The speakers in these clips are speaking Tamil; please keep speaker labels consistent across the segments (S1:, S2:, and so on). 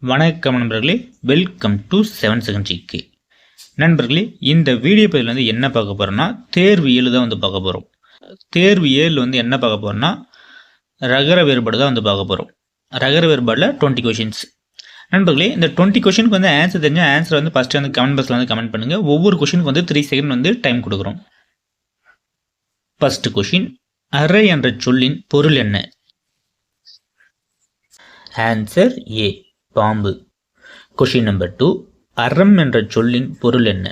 S1: வணக்கம் நண்பர்களே, வெல்கம் டு 7 செகண்ட் ஜிகே. நண்பர்களே, இந்த வீடியோ பதிவில் வந்து என்ன பார்க்க போகிறோம்னா தேர்வு 7 தான் வந்து பார்க்க போகிறோம். தேர்வு 7 வந்து என்ன பார்க்க போகிறோம்னா ரகர வேறுபாடு தான் வந்து பார்க்க போகிறோம். ரகர வேறுபாடில் 20 கொஷின்ஸ். நண்பர்களே, இந்த 20 கொஷினுக்கு வந்து ஆன்சர் தெரிஞ்சால் ஆன்சர் வந்து ஃபஸ்ட்டு வந்து கமெண்ட் பாக்ஸில் வந்து கமெண்ட் பண்ணுங்கள். ஒவ்வொரு கொஷினுக்கு வந்து 3 செகண்ட் வந்து டைம் கொடுக்குறோம். ஃபஸ்ட்டு கொஷின், அறை என்ற சொல்லின் பொருள் என்ன? ஆன்சர் ஏ, பாம்பு. கொஷின் நம்பர் 2, அறம் என்ற சொல்லின் பொருள் என்ன?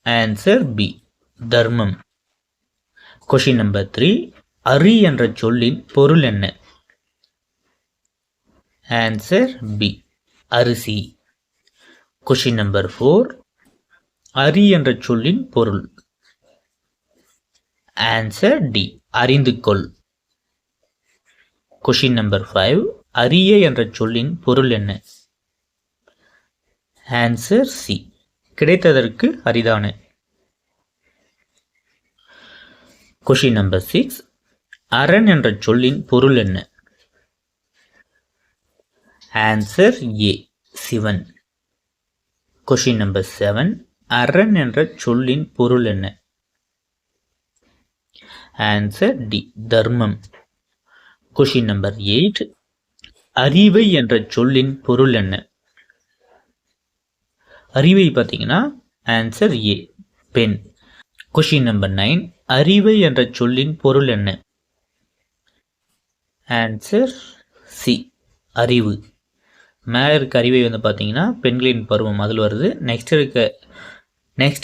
S1: ஆன்சர் பி, தர்மம். கொஷின் நம்பர் 3, அரி என்ற சொல்லின் பொருள் என்ன? ஆன்சர் பி, அரிசி. கொஷின் நம்பர் 4, அரி என்ற சொல்லின் பொருள். ஆன்சர் டி, அறிந்து கொள். கொஷின் நம்பர் 5, அரிய என்ற சொல்லின் பொருள் என்ன? ஆன்சர் சி, கிடைத்ததற்கு அரிதான. கொஷின் நம்பர் 6, அரண் என்ற சொல்லின் பொருள் என்ன? Answer A, Sivan. Question number 7, அரண் என்ற சொல்லின் பொருள் என்ன? ஆன்சர் டி, தர்மம். கொஷின் நம்பர் 8, அறிவை என்ற சொல்லின் பொருள் என்ன? அறிவை பார்த்தீங்கன்னா ஆன்சர் ஏ, பெண். கொஷின் நம்பர் 9, அறிவை என்ற சொல்லின் பொருள் என்ன? ஆன்சர் சி, அறிவு. மேலே இருக்க அறிவை வந்து பார்த்தீங்கன்னா பெண்களின் பருவம் அதில் வருது. நெக்ஸ்ட்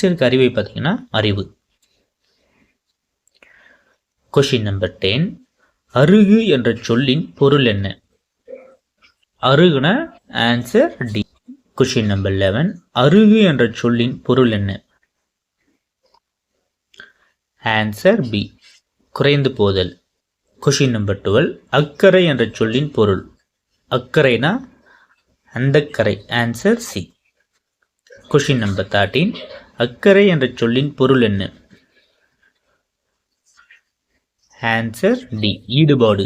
S1: இருக்க அறிவை பார்த்தீங்கன்னா அறிவு. கொஷின் நம்பர் 10, அருகு என்ற சொல்லின் பொருள் என்ன? அருகுன ஆன்சர் டி. கொஷின் நம்பர் 11, அருகு என்ற சொல்லின் பொருள் என்ன? ஆன்சர் பி, குறைந்து போதல். கொஷின் நம்பர் 12, அக்கறை என்ற சொல்லின் பொருள். அக்கறைனா அந்த கரை. Answer C. கொஷின் நம்பர் 13, அக்கறை என்ற சொல்லின் பொருள் என்ன? ஆன்சர் டி, ஈடுபாடு.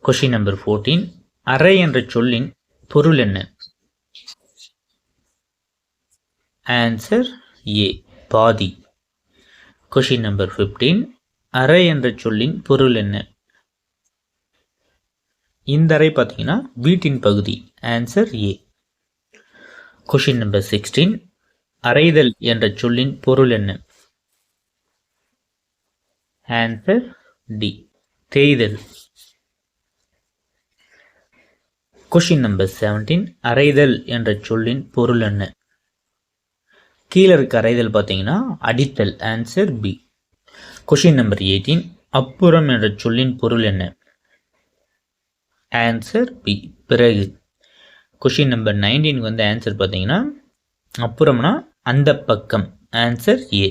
S1: கொஷின் நம்பர் 14, அறை என்ற சொல்லின் பொருள் என்ன? ஆன்சர் ஏ, பாதி. கொஷின் நம்பர் 15, அறை என்ற சொல்லின் பொருள் என்ன? இந்த அறை பார்த்தீங்கன்னா வீட்டின் பகுதி. Answer A. கொஷின் நம்பர் 16, அறைதல் என்ற சொல்லின் பொருள் என்ன? ஆன்சர் டி, தேய்தல். கொஷின் நம்பர் 17, அறைதல் என்ற சொல்லின் பொருள் என்ன? கீழே இருக்க அறைதல் பார்த்தீங்கன்னா அடித்தல். Answer B. கொஷின் நம்பர் 18, அப்புறம் என்ற சொல்லின் பொருள் என்ன? ஆன்சர் பி, பிறகு. கொஷின் நம்பர் 19 வந்து ஆன்சர் பார்த்தீங்கன்னா அப்புறம்னா அந்த பக்கம். Answer A.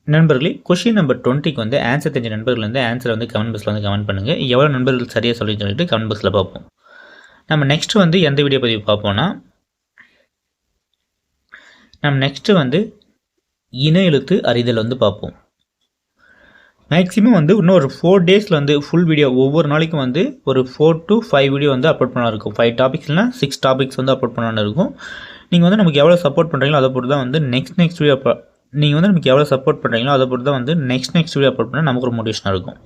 S1: நண்பர்களே, கொஷின் நம்பர் 20க்கு வந்து ஆன்சர் தெரிஞ்ச நண்பர்கள் வந்து ஆன்சரை வந்து கமெண்ட் பாக்ஸில் வந்து கமெண்ட் பண்ணுங்கள். எவ்வளோ நண்பர்கள் சரியாக சொல்லிட்டு கமெண்ட் பாக்ஸில் பார்ப்போம். நம்ம நெக்ஸ்ட்டு வந்து எந்த வீடியோ பதிவு பார்ப்போம்னா நம்ம நெக்ஸ்ட்டு வந்து இன எழுத்து அறிதல் வந்து பார்ப்போம். மேக்ஸிமம் வந்து இன்னும் ஒரு 4 டேஸில் வந்து ஃபுல் வீடியோ ஒவ்வொரு நாளைக்கும் வந்து ஒரு 4 to 5 வீடியோ வந்து அப்லோட் பண்ண இருக்கும். 5 டாபிக்ஸ் இல்லைனா 6 டாபிக்ஸ் வந்து அப்லோட் பண்ண இருக்கும். நீங்கள் வந்து நமக்கு எவ்வளோ சப்போர்ட் பண்ணுறீங்களோ அதை பொறுத்து தான் வந்து நெக்ஸ்ட் வீடியோ நீங்கள் வந்து நமக்கு எவ்வளோ சப்போர்ட் பண்ணுறீங்களோ அதை பொறுத்து தான் வந்து நெக்ஸ்ட் வீடியோ அப்லோட் பண்ணால் நமக்கு ஒரு மோட்டிவேஷனாக இருக்கும்.